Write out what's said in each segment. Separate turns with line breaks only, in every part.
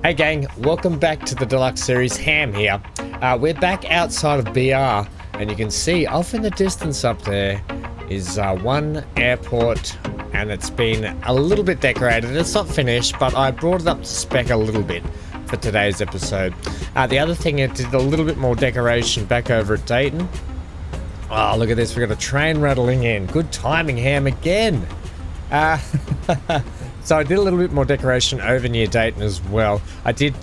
Hey gang, welcome back to the Deluxe series. Ham here. We're back outside of BR, and you can see off in the distance up there is one airport, and it's been a little bit decorated. It's not finished, but I brought it up to spec a little bit for today's episode. The other thing, it did a little bit more decoration back over at Dayton. Oh, look at this. We've got a train rattling in. Good timing, Ham, again. So I did a little bit more decoration over near Dayton as well. I did,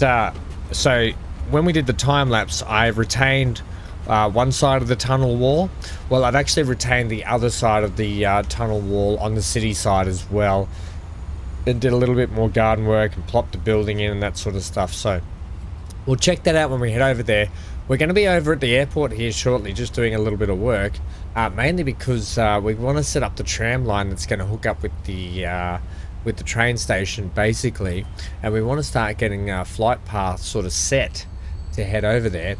so when we did the time lapse, I retained one side of the tunnel wall. Well, I've actually retained the other side of the tunnel wall on the city side as well. And did a little bit more garden work and plopped the building in and that sort of stuff. So we'll check that out when we head over there. We're going to be over at the airport here shortly, just doing a little bit of work. Mainly because we want to set up the tram line that's going to hook up with the train station, basically, and we want to start getting flight paths sort of set to head over there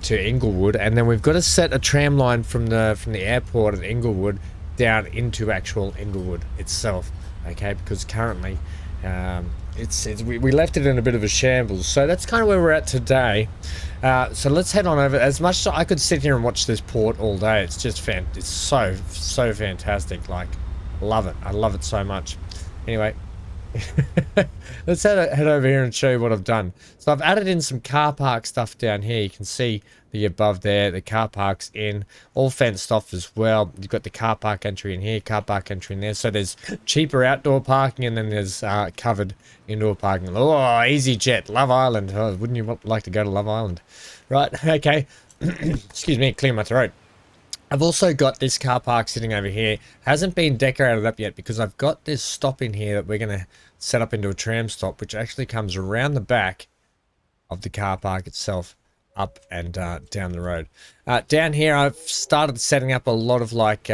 to Inglewood, and then we've got to set a tram line from the airport at Inglewood down into actual Inglewood itself. Okay, because currently we left it in a bit of a shambles, so that's kind of where we're at today. So let's head on over. As much as I could sit here and watch this port all day, it's just it's so fantastic. Like, love it. I love it so much. Anyway, let's head over here and show you what I've done. So I've added in some car park stuff down here. You can see the above there, the car park's in, all fenced off as well. You've got the car park entry in here, car park entry in there. So there's cheaper outdoor parking, and then there's covered indoor parking. Oh, easy jet, Love Island. Oh, wouldn't you like to go to Love Island? Right, okay. Excuse me, clear my throat. I've also got this car park sitting over here. Hasn't been decorated up yet because I've got this stop in here that we're going to set up into a tram stop, which actually comes around the back of the car park itself, up and down the road. Down here, I've started setting up a lot of like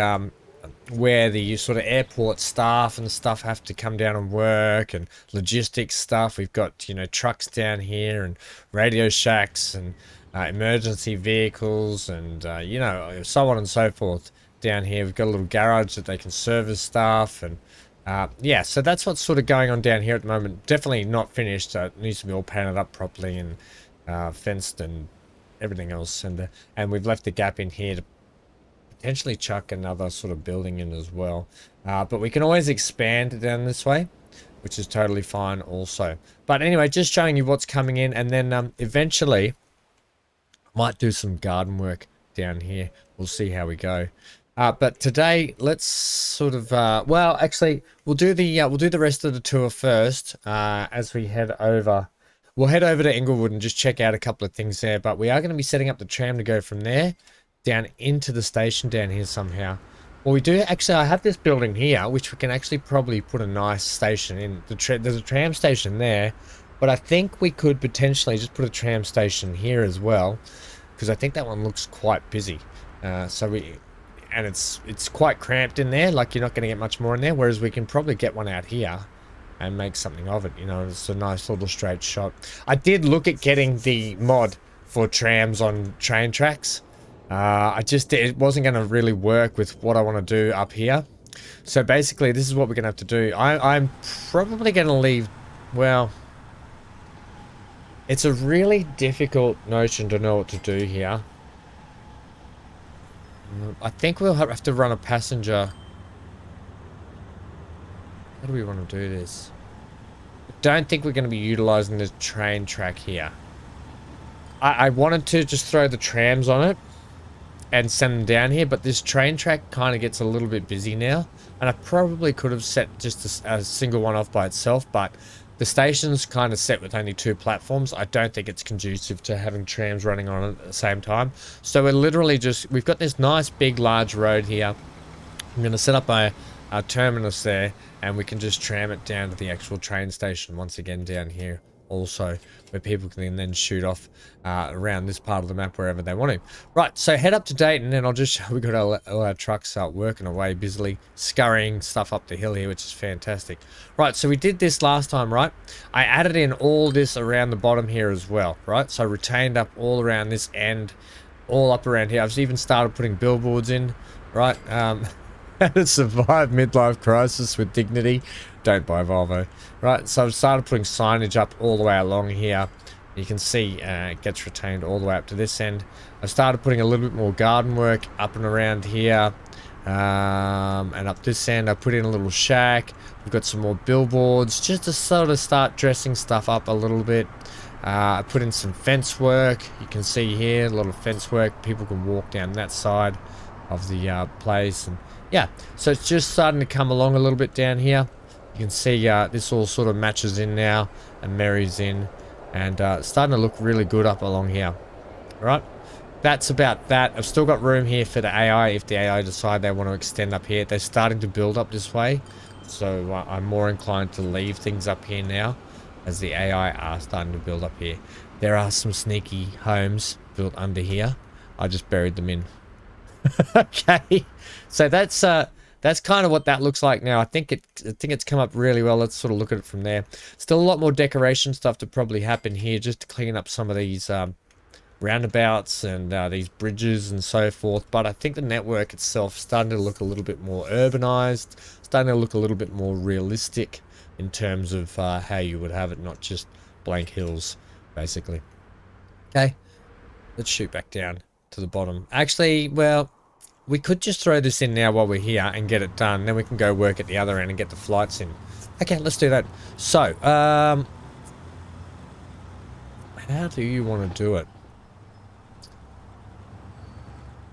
where the sort of airport staff and stuff have to come down and work, and logistics stuff. We've got, you know, trucks down here and radio shacks and emergency vehicles and you know, so on and so forth down here. We've got a little garage that they can service stuff, and yeah, so that's what's sort of going on down here at the moment. Definitely not finished. It needs to be all painted up properly and fenced and everything else, and we've left a gap in here to potentially chuck another sort of building in as well, but we can always expand down this way, which is totally fine also. But anyway, just showing you what's coming in, and then eventually might do some garden work down here. We'll see how we go. But today, let's sort of well, actually, we'll do the rest of the tour first as we head over. We'll head over to Inglewood and just check out a couple of things there. But we are going to be setting up the tram to go from there down into the station down here somehow. Well, we do actually. I have this building here, which we can actually probably put a nice station in. There's a tram station there. But I think we could potentially just put a tram station here as well, because I think that one looks quite busy. And it's quite cramped in there. Like, you're not going to get much more in there. Whereas we can probably get one out here and make something of it. You know, it's a nice little straight shot. I did look at getting the mod for trams on train tracks. It wasn't going to really work with what I want to do up here. So basically, this is what we're going to have to do. I'm probably going to leave. Well, it's a really difficult notion to know what to do here. I think we'll have to run a passenger. How do we want to do this? I don't think we're going to be utilizing the train track here. I wanted to just throw the trams on it and send them down here, but this train track kind of gets a little bit busy now. And I probably could have set just a single one off by itself, but the station's kind of set with only 2 platforms. I don't think it's conducive to having trams running on it at the same time. So we're literally we've got this nice big large road here. I'm going to set up a terminus there, and we can just tram it down to the actual train station once again down here also, where people can then shoot off around this part of the map wherever they want to. Right, so head up to Dayton, and I'll just show we've got all our trucks working away busily, scurrying stuff up the hill here, which is fantastic. Right, so we did this last time, right? I added in all this around the bottom here as well, right? So I retained up all around this end, all up around here. I've even started putting billboards in, right? How to survive midlife crisis with dignity. Don't buy Volvo. Right, so I've started putting signage up all the way along here. You can see it gets retained all the way up to this end. I've started putting a little bit more garden work up and around here. And up this end I put in a little shack. We've got some more billboards just to sort of start dressing stuff up a little bit. I put in some fence work. You can see here a lot of fence work. People can walk down that side of the place, and yeah, so it's just starting to come along a little bit down here. You can see this all sort of matches in now and marries in, and it's starting to look really good up along here. Right, that's about that. I've still got room here for the AI if the AI decide they want to extend up here. They're starting to build up this way, so I'm more inclined to leave things up here now as the AI are starting to build up here. There are some sneaky homes built under here. I just buried them in. Okay, so that's kind of what that looks like now. I think it's come up really well. Let's sort of look at it from there. Still a lot more decoration stuff to probably happen here, just to clean up some of these roundabouts and these bridges and so forth. But I think the network itself is starting to look a little bit more urbanized, starting to look a little bit more realistic in terms of how you would have it, not just blank hills, basically. Okay, let's shoot back down to the bottom. Actually, well, we could just throw this in now while we're here and get it done. Then we can go work at the other end and get the flights in. Okay, let's do that. So, how do you want to do it?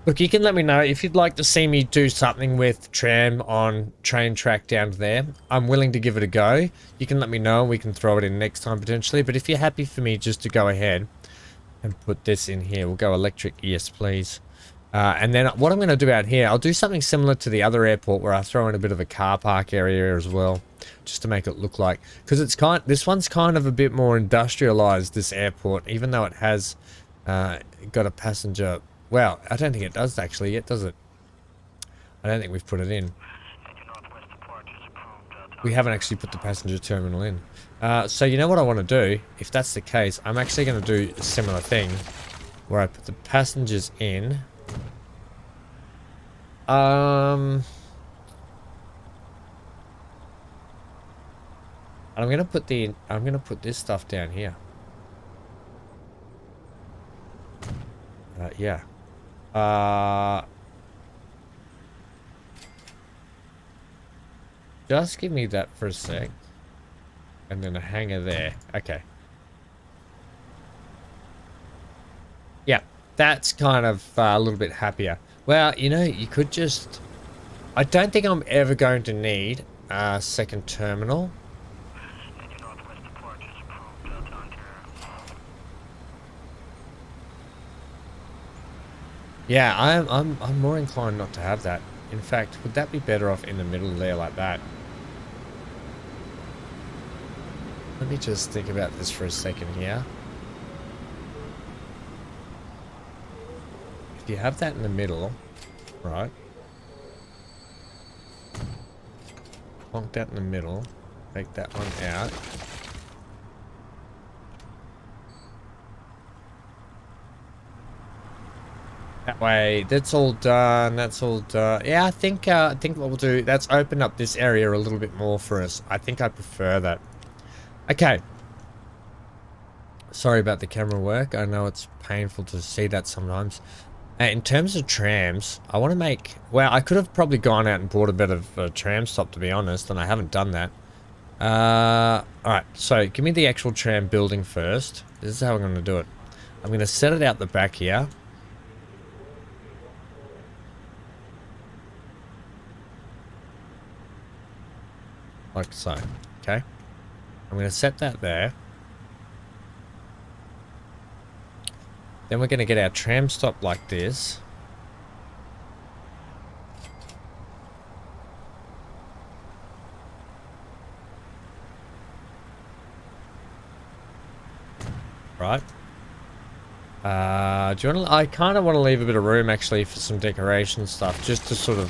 Look, you can let me know if you'd like to see me do something with tram on train track down there. I'm willing to give it a go. You can let me know and we can throw it in next time potentially. But if you're happy for me just to go ahead and put this in here, we'll go electric, yes please. And then what I'm going to do out here, I'll do something similar to the other airport where I throw in a bit of a car park area as well, just to make it look like, because it's this one's kind of a bit more industrialized, this airport, even though it has got a passenger. Well, I don't think it does actually yet, does it? I don't think we've put it in. We haven't actually put the passenger terminal in. So you know what I want to do? If that's the case, I'm actually going to do a similar thing where I put the passengers in. And I'm going to put this stuff down here. Yeah. Just give me that for a sec. And then a hanger there. Okay. Yeah, that's kind of a little bit happier. Well, you know, you could just... I don't think I'm ever going to need a second terminal. Yeah, I'm more inclined not to have that. In fact, would that be better off in the middle there like that? Let me just think about this for a second here. If you have that in the middle, right? Plonk that in the middle. Take that one out. That way, that's all done. That's all done. Yeah, I think what we'll do, that's open up this area a little bit more for us. I think I prefer that. Okay. Sorry about the camera work. I know it's painful to see that sometimes. In terms of trams, I want to make... Well, I could have probably gone out and bought a bit of a tram stop, to be honest, and I haven't done that. Alright, so give me the actual tram building first. This is how I'm going to do it. I'm going to set it out the back here. Like so. Okay. I'm going to set that there. Then we're going to get our tram stop like this. Right. Do you want to... I kind of want to leave a bit of room actually for some decoration stuff, just to sort of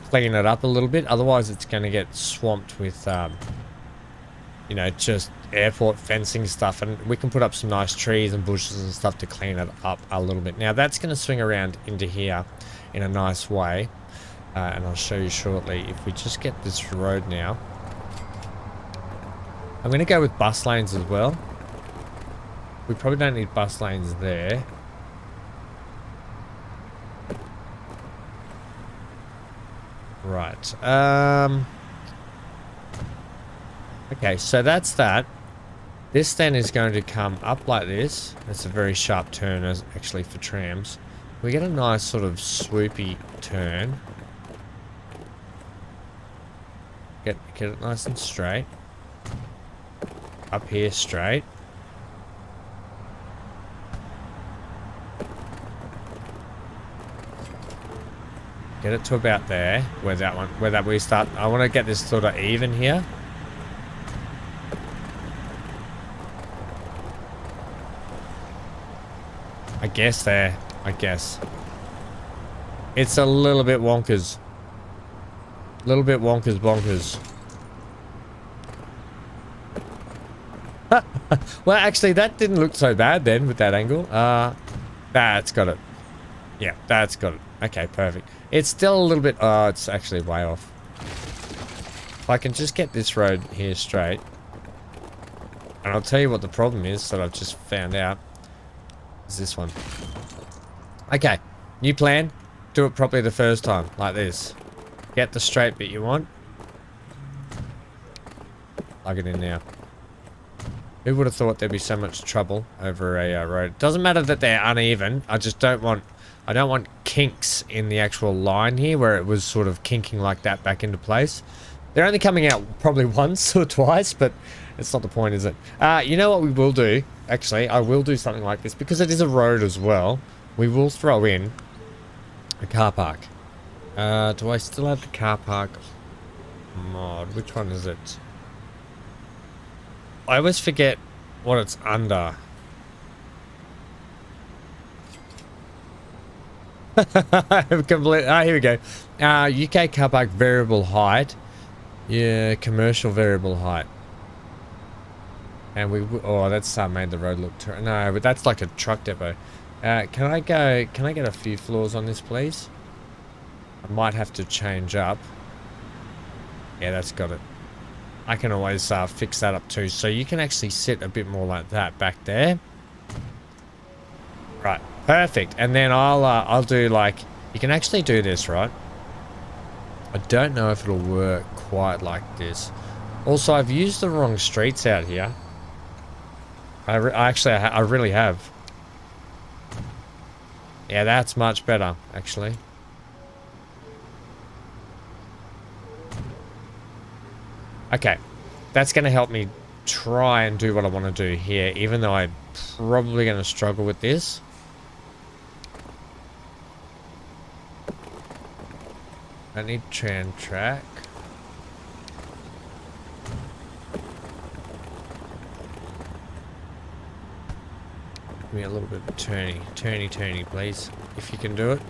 clean it up a little bit. Otherwise it's going to get swamped with you know, just airport fencing stuff, and we can put up some nice trees and bushes and stuff to clean it up a little bit. Now that's going to swing around into here in a nice way. And I'll show you shortly. If we just get this road now, I'm going to go with bus lanes as well. We probably don't need bus lanes there. Right. Okay, so that's that. This then is going to come up like this. It's a very sharp turn actually for trams. We get a nice sort of swoopy turn. Get it nice and straight. Up here straight. Get it to about there, where we start. I want to get this sort of even here. I guess there. I guess. It's a little bit wonkers. A little bit wonkers bonkers. Well, actually, that didn't look so bad then with that angle. That's got it. Yeah, that's got it. Okay, perfect. It's still a little bit... Oh, it's actually way off. If I can just get this road here straight. And I'll tell you what the problem is that I've just found out. Is this one. Okay, new plan. Do it properly the first time, like this. Get the straight bit you want. Plug it in now. Who would have thought there'd be so much trouble over a road? Doesn't matter that they're uneven. I just don't want... I don't want kinks in the actual line here where it was sort of kinking like that back into place. They're only coming out probably once or twice, but it's not the point, is it? You know what we will do? Actually, I will do something like this because it is a road as well. We will throw in a car park. Do I still have the car park mod? Which one is it? I always forget what it's under. Here we go. UK car park variable height. Yeah, commercial variable height. And we... Oh, that's made the road look... No, but that's like a truck depot. Can I get a few floors on this, please? I might have to change up. Yeah, that's got it. I can always fix that up too. So you can actually sit a bit more like that back there. Right. Perfect. And then I'll do like... You can actually do this, right? I don't know if it'll work quite like this. Also, I've used the wrong streets out here. I really have. Yeah, that's much better, actually. Okay. That's going to help me try and do what I want to do here, even though I'm probably going to struggle with this. I need tram track. Give me a little bit of turny, please, if you can do it.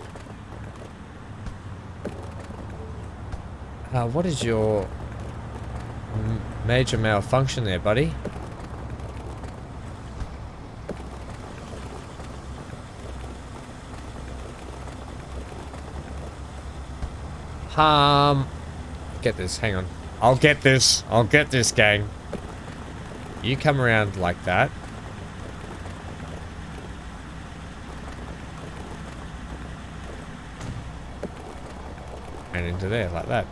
What is your major malfunction there, buddy? Get this, hang on. I'll get this, gang. You come around like that. And into there, like that.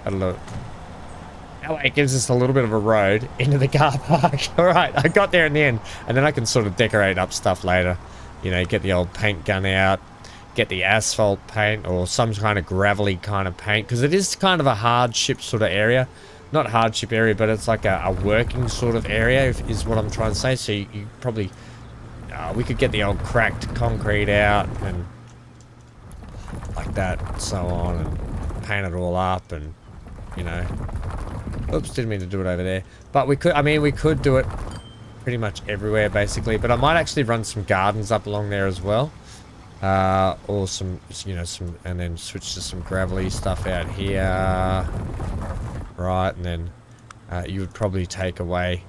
That way it gives us a little bit of a road into the car park. Alright, I got there in the end. And then I can sort of decorate up stuff later. You know, get the old paint gun out. Get the asphalt paint or some kind of gravelly kind of paint, because it is kind of a hardship sort of area. Not hardship area, but it's like a working sort of area is what I'm trying to say. So you probably we could get the old cracked concrete out and like that and so on, and paint it all up, and you know, oops, didn't mean to do it over there, but we could, I mean, we could do it pretty much everywhere basically, but I might actually run some gardens up along there as well. Or some, you know, and then switch to some gravelly stuff out here, right? And then you would probably take away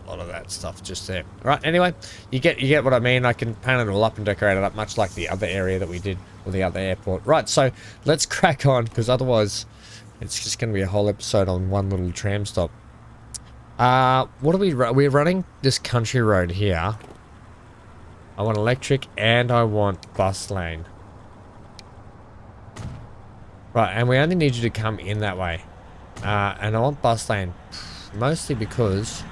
lot of that stuff just there. Right, anyway, you get what I mean. I can paint it all up and decorate it up, much like the other area that we did, or the other airport. Right, so let's crack on, because otherwise it's just going to be a whole episode on one little tram stop. What are we're running this country road here. I want electric and I want bus lane. Right, and we only need you to come in that way. And I want bus lane, mostly because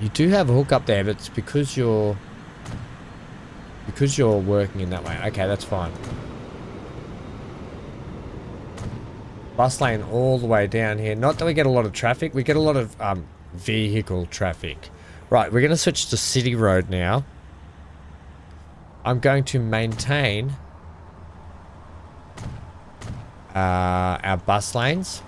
you do have a hook up there, but it's because you're working in that way. Okay, that's fine. Bus lane all the way down here. Not that we get a lot of traffic, we get a lot of vehicle traffic. Right, we're going to switch to city road now. I'm going to maintain our bus lanes.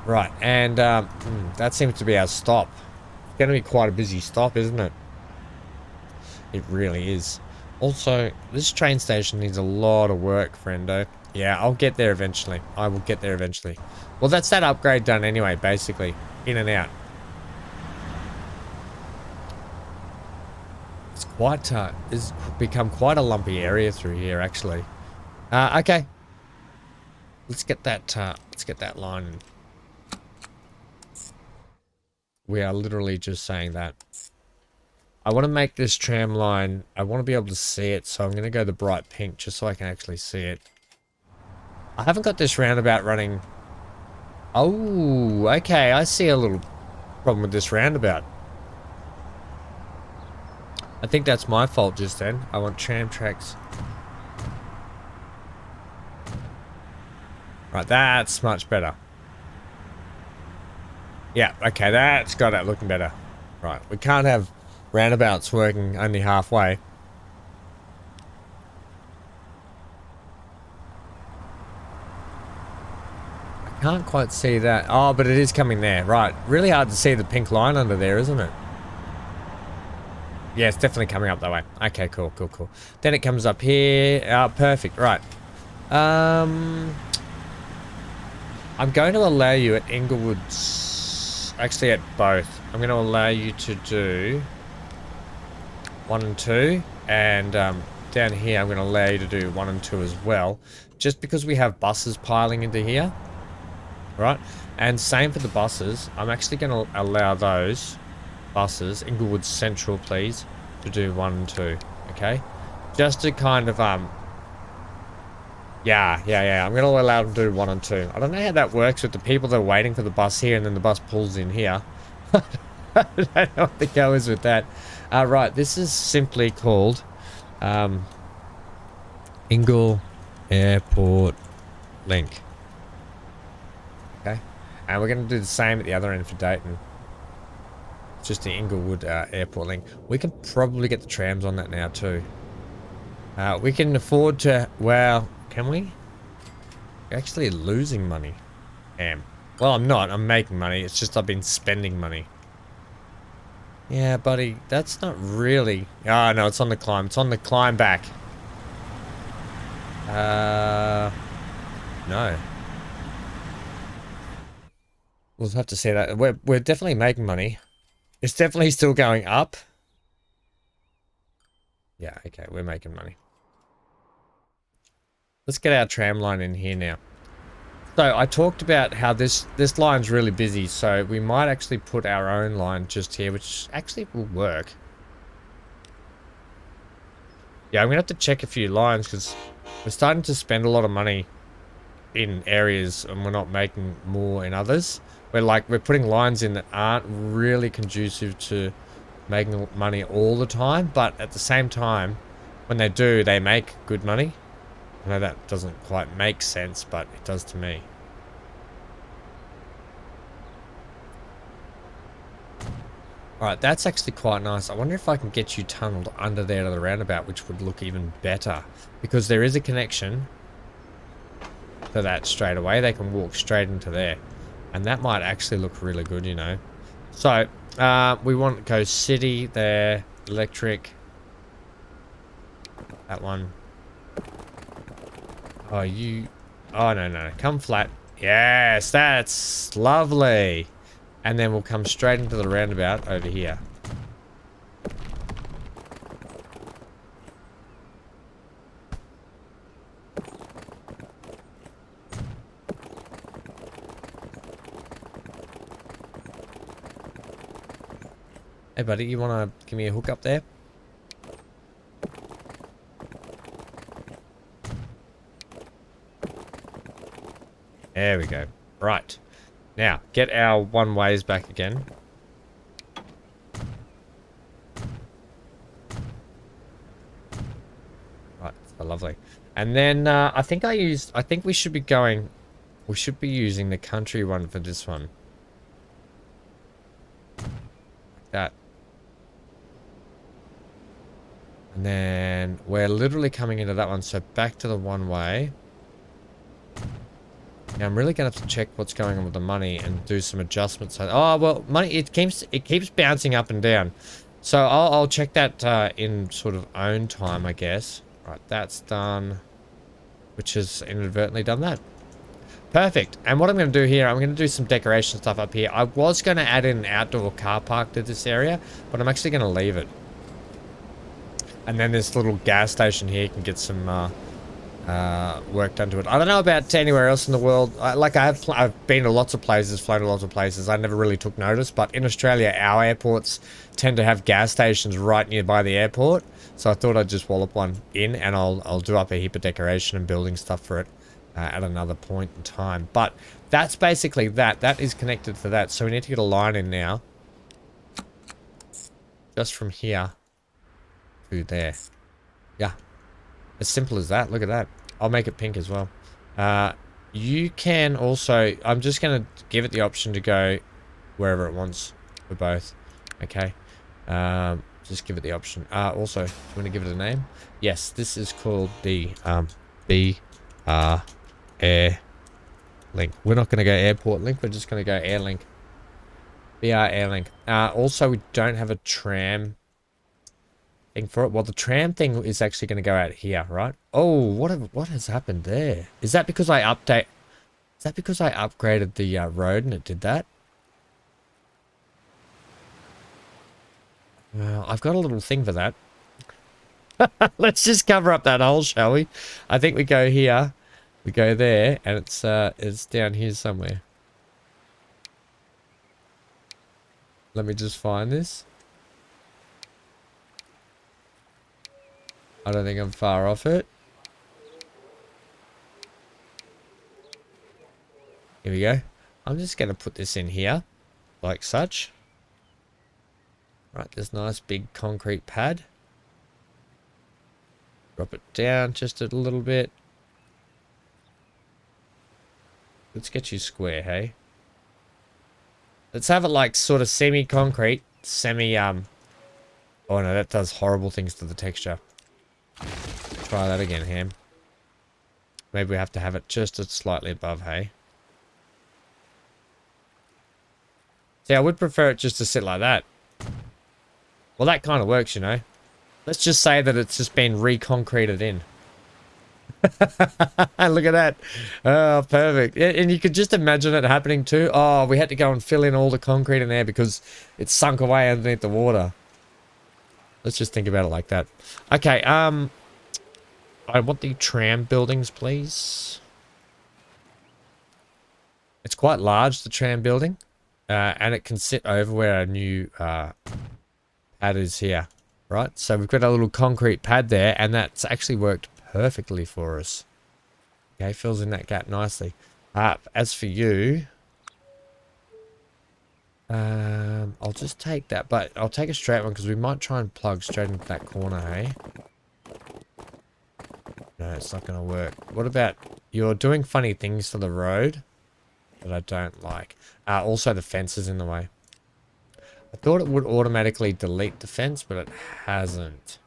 Right, and that seems to be our stop. It's going to be quite a busy stop, isn't it? It really is. Also, this train station needs a lot of work, friendo. Yeah, I'll get there eventually. I will get there eventually. Well, that's that upgrade done anyway, basically. In and out. It's quite, it's become quite a lumpy area through here, actually. Okay. Let's get that line in. We are literally just saying that. I want to make this tram line, I want to be able to see it, so I'm going to go the bright pink just so I can actually see it. I haven't got this roundabout running. Oh, okay, I see a little problem with this roundabout. I think that's my fault just then. I want tram tracks. Right, that's much better. Yeah, okay, that's got it looking better. Right, we can't have roundabouts working only halfway. I can't quite see that. Oh, but it is coming there. Right, really hard to see the pink line under there, isn't it? Yeah, it's definitely coming up that way. Okay, cool, cool, cool. Then it comes up here. Perfect, right. I'm going to allow you at Inglewood's... Actually, at both. I'm going to allow you to do 1 and 2. And down here, I'm going to allow you to do 1 and 2 as well. Just because we have buses piling into here. Right? And same for the buses. I'm actually going to allow those buses, Inglewood Central, please, to do 1 and 2. Okay? Just to kind of, Yeah. I'm going to allow them to do 1 and 2. I don't know how that works with the people that are waiting for the bus here and then the bus pulls in here. I don't know what the go is with that. Right, this is simply called Ingle Airport Link. Okay? And we're going to do the same at the other end for Dayton. Just the Inglewood Airport Link. We can probably get the trams on that now too. We can afford to... Well... Can we? We're actually losing money. Damn. Well, I'm not. I'm making money. It's just I've been spending money. Yeah, buddy. That's not really... Oh, no. It's on the climb. It's on the climb back. No. We'll have to see that. We're definitely making money. It's definitely still going up. Yeah, okay. We're making money. Let's get our tram line in here now. So I talked about how this line's really busy, so we might actually put our own line just here, which actually will work. Yeah, I'm gonna have to check a few lines because we're starting to spend a lot of money in areas and we're not making more in others. We're putting lines in that aren't really conducive to making money all the time, but at the same time, when they do, they make good money. I know that doesn't quite make sense, but it does to me. Alright, that's actually quite nice. I wonder if I can get you tunneled under there to the roundabout, which would look even better. Because there is a connection to that straight away. They can walk straight into there. And that might actually look really good, you know. So, we want to go city there, electric. That one. Oh, you Oh, no, no. Come flat. Yes, that's lovely. And then we'll come straight into the roundabout over here. Hey, buddy, you want to give me a hook up there? There we go. Right. Now, get our one ways back again. Right, so lovely. And then I think we should be using the country one for this one. That. And then we're literally coming into that one, so back to the one way. Now I'm really gonna have to check what's going on with the money and do some adjustments. Oh well, money it keeps bouncing up and down, so I'll check that in sort of own time, I guess. Right, that's done, which has inadvertently done that. Perfect. And what I'm going to do here, I'm going to do some decoration stuff up here. I was going to add in an outdoor car park to this area, but I'm actually going to leave it. And then this little gas station here can get some work done to it. I don't know about anywhere else in the world. I've been to lots of places, flown to lots of places. I never really took notice, but in Australia, our airports tend to have gas stations right nearby the airport. So I thought I'd just wallop one in, and I'll do up a heap of decoration and building stuff for it at another point in time. But that's basically that. That is connected to that. So we need to get a line in now. Just from here to there. Yeah. As simple as that. Look at that. I'll make it pink as well. You can also... I'm just going to give it the option to go wherever it wants for both. Okay. Just give it the option. Also, do you want to give it a name? Yes, this is called the Air Link. We're not going to go Airport Link. We're just going to go Air Link. BR Air Link. Also, we don't have a tram thing for it. Well, the tram thing is actually going to go out here, right? Oh, what has happened there? Is that because I updated the road and it did that? Well, I've got a little thing for that. Let's just cover up that hole, shall we? I think we go here, we go there, and it's down here somewhere. Let me just find this. I don't think I'm far off it. Here we go. I'm just going to put this in here, like such. Right, this nice big concrete pad. Drop it down just a little bit. Let's get you square, hey? Let's have it like sort of semi-concrete, oh no, that does horrible things to the texture. Try that again, Ham. Maybe we have to have it just slightly above, hey? See, I would prefer it just to sit like that. Well, that kind of works, you know. Let's just say that it's just been re-concreted in. Look at that. Oh, perfect. And you could just imagine it happening too. Oh, we had to go and fill in all the concrete in there because it's sunk away underneath the water. Let's just think about it like that. Okay, I want the tram buildings, please. It's quite large, the tram building. And it can sit over where our new pad is here. Right, so we've got a little concrete pad there, and that's actually worked perfectly for us. Okay, fills in that gap nicely. As for you, I'll just take that, but I'll take a straight one because we might try and plug straight into that corner, hey? No, it's not going to work. What about, you're doing funny things to the road that I don't like. Also, the fence is in the way. I thought it would automatically delete the fence, but it hasn't.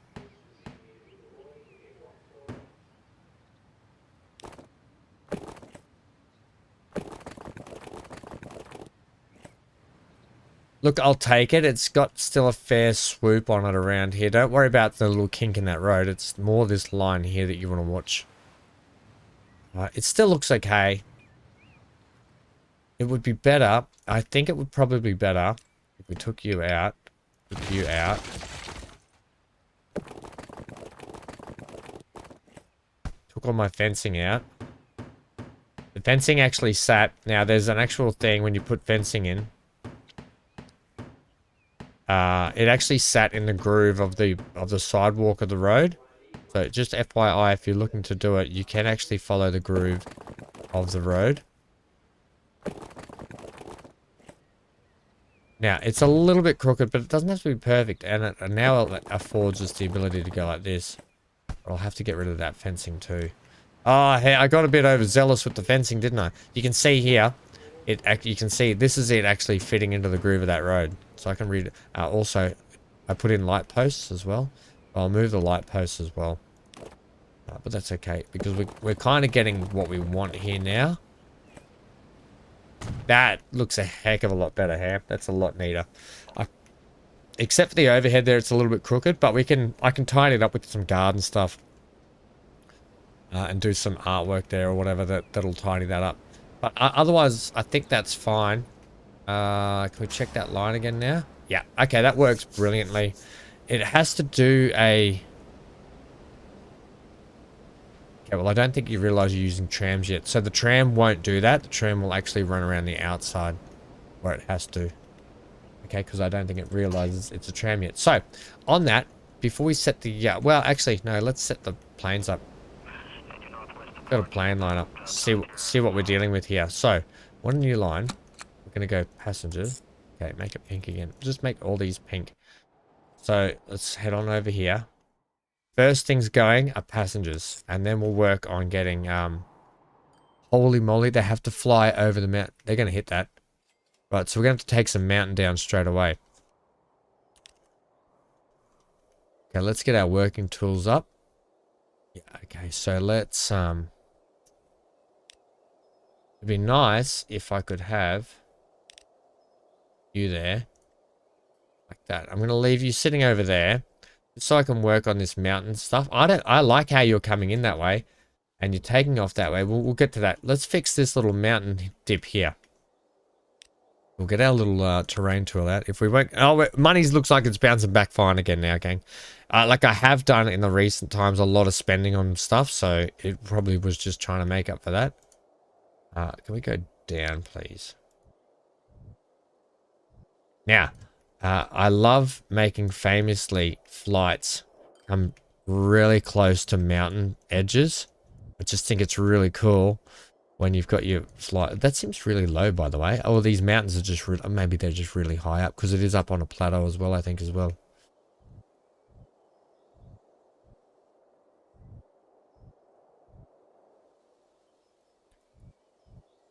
Look, I'll take it. It's got still a fair swoop on it around here. Don't worry about the little kink in that road. It's more this line here that you want to watch. It still looks okay. It would be better. I think it would probably be better if we took you out. Took you out. Took all my fencing out. The fencing actually sat. Now there's an actual thing when you put fencing in. It actually sat in the groove of the sidewalk of the road. So just FYI, if you're looking to do it, you can actually follow the groove of the road. Now, it's a little bit crooked, but it doesn't have to be perfect. And now it affords us the ability to go like this. But I'll have to get rid of that fencing too. Oh, hey, I got a bit overzealous with the fencing, didn't I? You can see here, you can see this is it actually fitting into the groove of that road. So I can read it. Also, I put in light posts as well. I'll move the light posts as well. But that's okay, because we're kind of getting what we want here now. That looks a heck of a lot better here. That's a lot neater. Except for the overhead there, it's a little bit crooked, but I can tidy it up with some garden stuff. And do some artwork there or whatever that'll tidy that up. But otherwise, I think that's fine. Can we check that line again now? Yeah, okay, that works brilliantly. It has to do a... Okay, well, I don't think you realize you're using trams yet. So the tram won't do that. The tram will actually run around the outside where it has to. Okay, because I don't think it realizes it's a tram yet. So, on that, before we set the... well, actually, no, let's set the planes up. Got a plane line up. See what we're dealing with here. So, one new line. We're going to go passengers. Okay, make it pink again. Just make all these pink. So, let's head on over here. First things going are passengers. And then we'll work on getting... holy moly, they have to fly over the mountain. They're going to hit that. Right, so we're going to have to take some mountain down straight away. Okay, let's get our working tools up. Yeah, okay, so let's... It'd be nice if I could have you there. Like that. I'm going to leave you sitting over there. Just so I can work on this mountain stuff. I like how you're coming in that way. And you're taking off that way. We'll get to that. Let's fix this little mountain dip here. We'll get our little terrain tool out. If we won't... Oh, money looks like it's bouncing back fine again now, gang. Like I have done in the recent times, a lot of spending on stuff. So it probably was just trying to make up for that. Can we go down, please? Now, I love making famously flights come really close to mountain edges. I just think it's really cool when you've got your flight. That seems really low, by the way. Oh, these mountains are just... maybe they're just really high up because it is up on a plateau as well, I think, as well.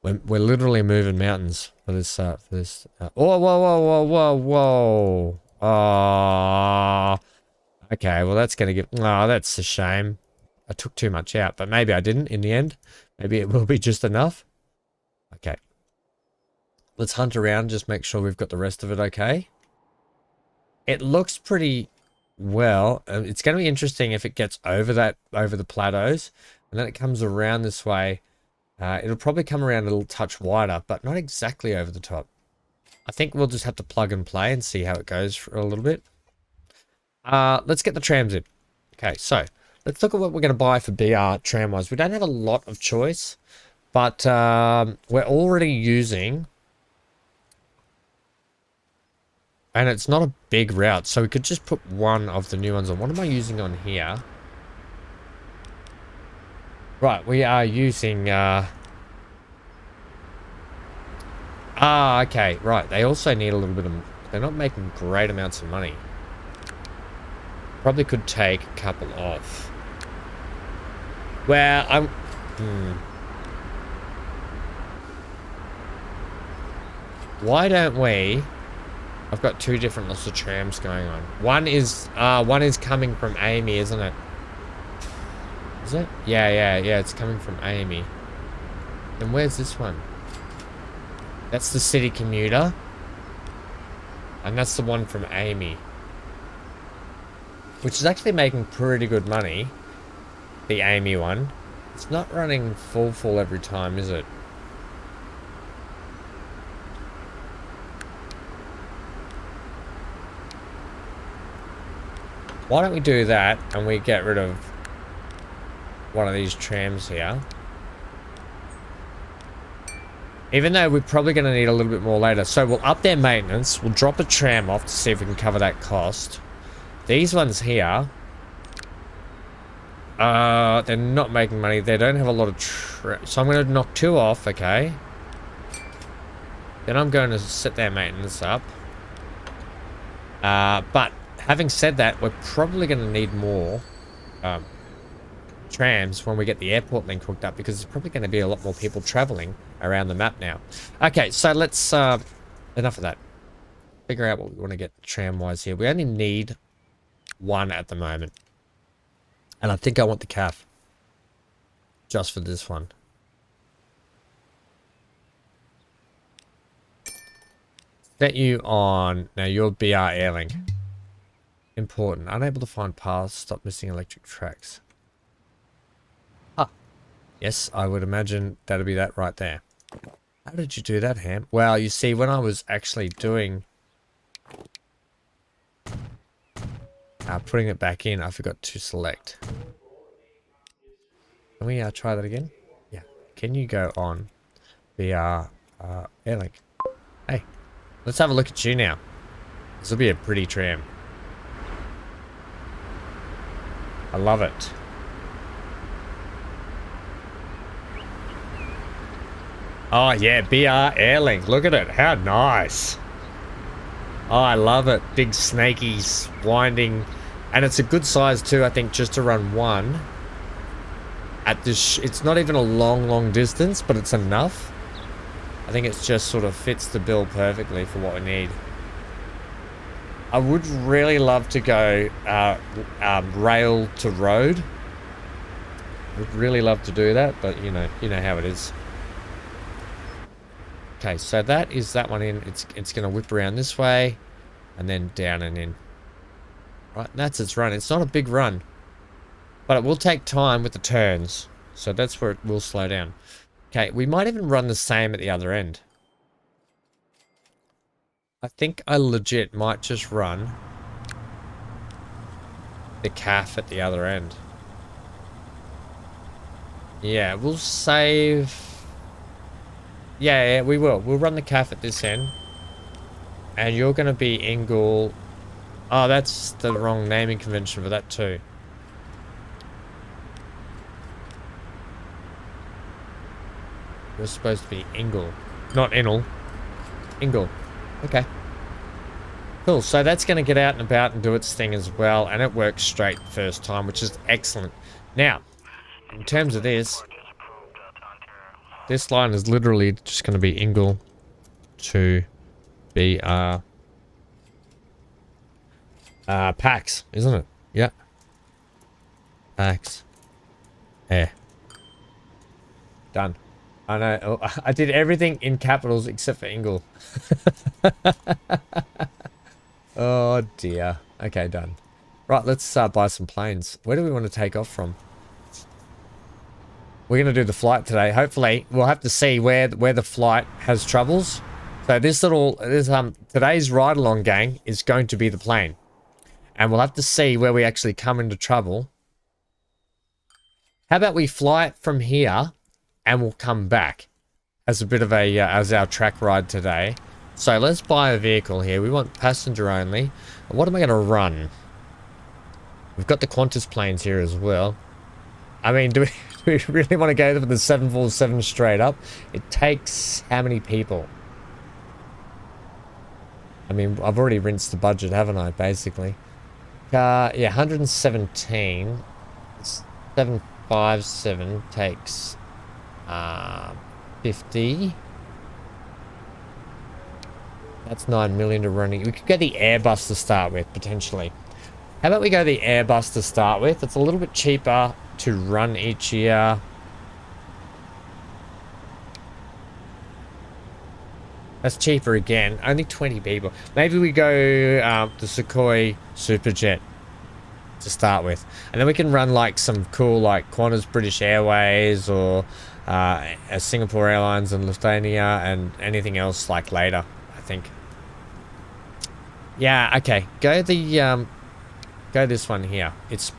We're literally moving mountains for this, oh, whoa, whoa, whoa, whoa, whoa. Okay, well, that's gonna get... Oh, that's a shame. I took too much out, but maybe I didn't in the end. Maybe it will be just enough. Okay. Let's hunt around, just make sure we've got the rest of it okay. It looks pretty well. It's going to be interesting if it gets over the plateaus, and then it comes around this way. It'll probably come around a little touch wider, but not exactly over the top. I think we'll just have to plug and play and see how it goes for a little bit. Let's get the trams in. Okay, so let's look at what we're going to buy for BR tram-wise. We don't have a lot of choice, but we're already using... And it's not a big route, so we could just put one of the new ones on. What am I using on here? Right, we are using... okay, right. They also need a little bit of... They're not making great amounts of money. Probably could take a couple off. Well, I'm... Why don't we... I've got two different lots of trams going on. One is coming from Amy, isn't it? Is it? Yeah, it's coming from Amy. And where's this one? That's the city commuter. And that's the one from Amy. Which is actually making pretty good money. The Amy one. It's not running full every time, is it? Why don't we do that and we get rid of one of these trams here? Even though we're probably going to need a little bit more later. So we'll up their maintenance. We'll drop a tram off to see if we can cover that cost. These ones here, they're not making money. They don't have a lot of so I'm going to knock 2 off, okay. Then I'm going to set their maintenance up. But having said that, we're probably going to need more trams when we get the airport link hooked up, because there's probably going to be a lot more people traveling around the map now. Okay, so let's enough of that. Figure out what we want to get tram wise here. We only need 1 at the moment, and I think I want the CAF just for this one. Set you on now. You're BR Airlink. Important. Unable to find paths. Stop missing electric tracks. Ah, yes, I would imagine that'd be that right there. How did you do that, Ham? Well, you see, when I was actually doing putting it back in, I forgot to select. Can we try that again? Yeah. Can you go on BR Airlink? Hey, let's have a look at you now. This will be a pretty tram. I love it. Oh yeah, BR Airlink. Look at it. How nice. Oh, I love it. Big snaky, winding. And it's a good size too, I think, just to run 1. At this, it's not even a long distance, but it's enough. I think it just sort of fits the bill perfectly for what we need. I would really love to go rail to road. Would really love to do that, but you know how it is. Okay, so that is that one in. It's going to whip around this way, and then down and in. Right, that's its run. It's not a big run, but it will take time with the turns, so that's where it will slow down. Okay, we might even run the same at the other end. I think I legit might just run the CAF at the other end. Yeah, we'll save. Yeah, we will. We'll run the CAF at this end. And you're going to be Ingle. Oh, that's the wrong naming convention for that too. You're supposed to be Ingle. Not Ingle. Ingle. Okay. Cool. So that's going to get out and about and do its thing as well. And it works straight first time, which is excellent. Now, in terms of this line is literally just going to be Ingle to BR PAX, isn't it? Yeah. PAX. Yeah. Done. I know. I did everything in capitals except for Ingle. Oh dear. Okay, done. Right, let's buy some planes. Where do we want to take off from? We're going to do the flight today. Hopefully, we'll have to see where the flight has troubles. So today's ride-along gang is going to be the plane. And we'll have to see where we actually come into trouble. How about we fly it from here and we'll come back as a bit of a as our track ride today. So let's buy a vehicle here. We want passenger only. What am I going to run? We've got the Qantas planes here as well. I mean, do we really want to go for the 747 straight up? It takes how many people? I mean, I've already rinsed the budget, haven't I, basically? Yeah, 117. 757 takes 50. That's 9 million to running. We could go the Airbus to start with, potentially. How about we go the Airbus to start with? It's a little bit cheaper to run each year. That's cheaper again. Only 20 people. Maybe we go the Sukhoi Superjet to start with, and then we can run like some cool like Qantas British Airways or Singapore Airlines and Lufthansa and anything else like later, I think. Yeah, okay, go this one here. It's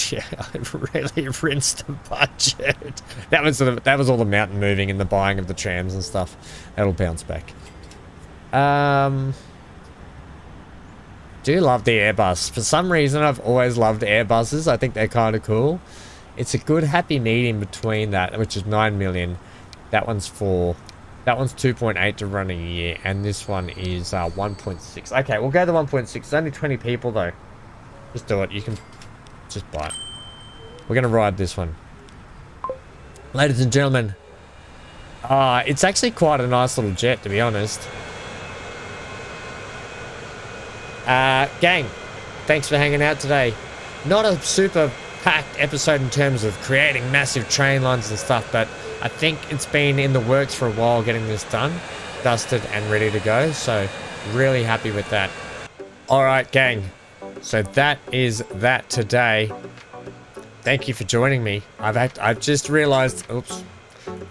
yeah, I really rinsed the budget. That was all the mountain moving and the buying of the trams and stuff. That'll bounce back. Do love the Airbus. For some reason, I've always loved Airbuses. I think they're kind of cool. It's a good happy medium between that, which is 9 million. That one's 2.8 to run a year, and this one is 1.6. Okay, we'll go to 1.6. It's only 20 people though. Just do it. You can just buy it. We're gonna ride this one, ladies and gentlemen. It's actually quite a nice little jet, to be honest. Gang, thanks for hanging out today. Not a super packed episode in terms of creating massive train lines and stuff, but I think it's been in the works for a while getting this done, dusted and ready to go, so really happy with that. Alright gang, so that is that today. Thank you for joining me. I've just realized, oops,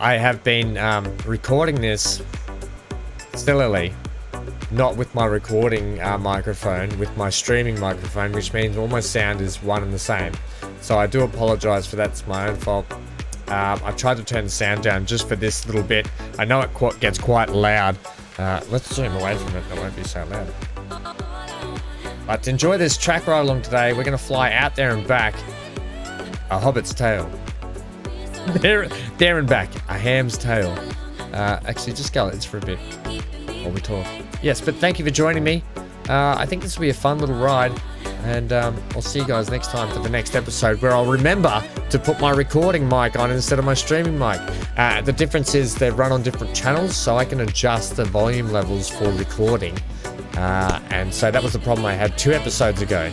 I have been recording this sillily. Not with my recording microphone, with my streaming microphone, which means all my sound is one and the same. So I do apologize for that. It's my own fault. I tried to turn the sound down just for this little bit. I know it gets quite loud. Let's zoom away from it. It won't be so loud. But enjoy this track ride along today. We're going to fly out there and back. A hobbit's tail. There and back. A ham's tail. Actually, just skeletons for a bit while we talk. Yes, but thank you for joining me. I think this will be a fun little ride, and I'll see you guys next time for the next episode, where I'll remember to put my recording mic on instead of my streaming mic. The difference is they run on different channels, so I can adjust the volume levels for recording, and so that was the problem I had 2 episodes ago.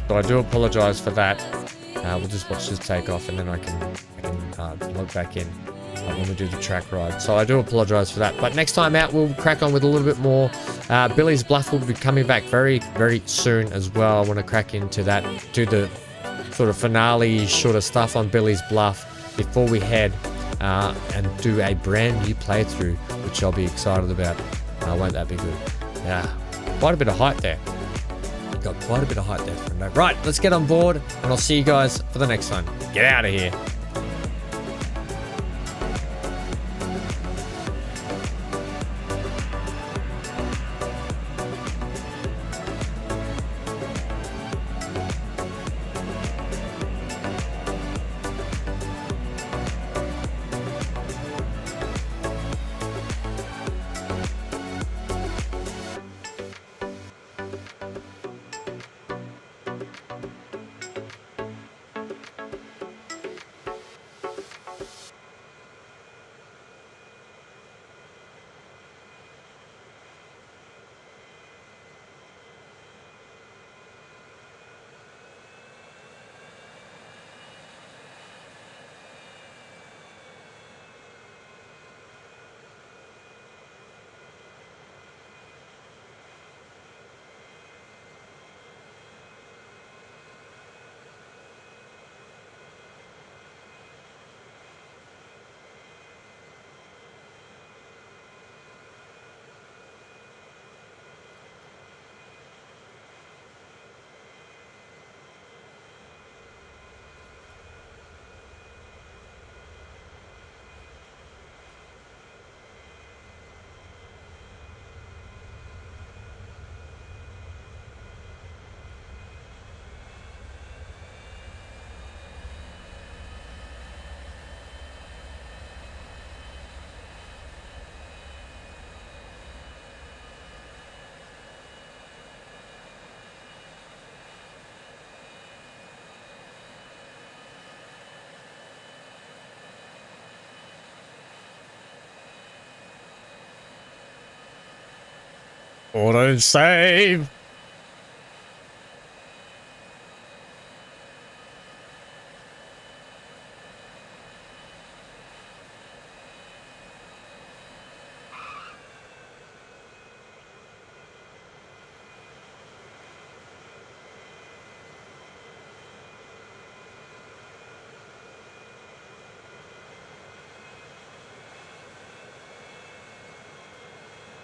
So I do apologize for that. We'll just watch this take off, and then I can log back in when we do the track ride. So I do apologize for that, but next time out we'll crack on with a little bit more. Billy's Bluff will be coming back very, very soon as well. I want to crack into that, do the sort of finale sort of stuff on Billy's Bluff before we head and do a brand new playthrough, which I'll be excited about. Won't that be good? Yeah, quite a bit of height there. Got quite a bit of height there for a note. Right, let's get on board, and I'll see you guys for the next one. Get out of here. Auto save.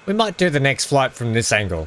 We might do the next flight from this angle.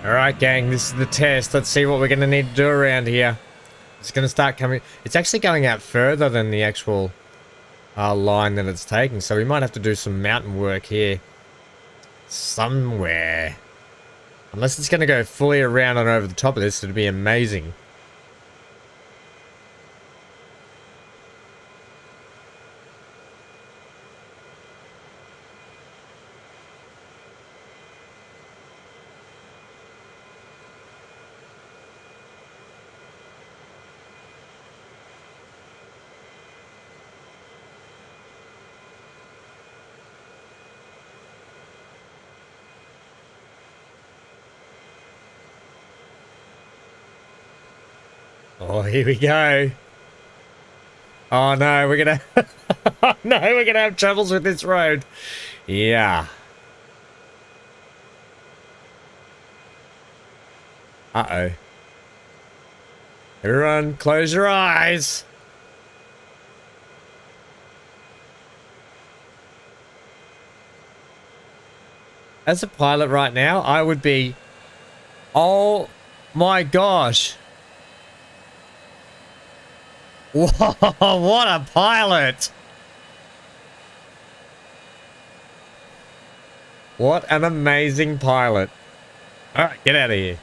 Alright, gang, this is the test. Let's see what we're going to need to do around here. It's going to start coming... It's actually going out further than the actual line that it's taking, so we might have to do some mountain work here. Somewhere. Unless it's going to go fully around and over the top of this, it'd be amazing. Oh, here we go. Oh no, we're gonna... oh no, we're gonna have troubles with this road. Yeah. Uh-oh. Everyone, close your eyes. As a pilot right now, I would be... Oh my gosh. Whoa, what a pilot! What an amazing pilot. Alright, get out of here.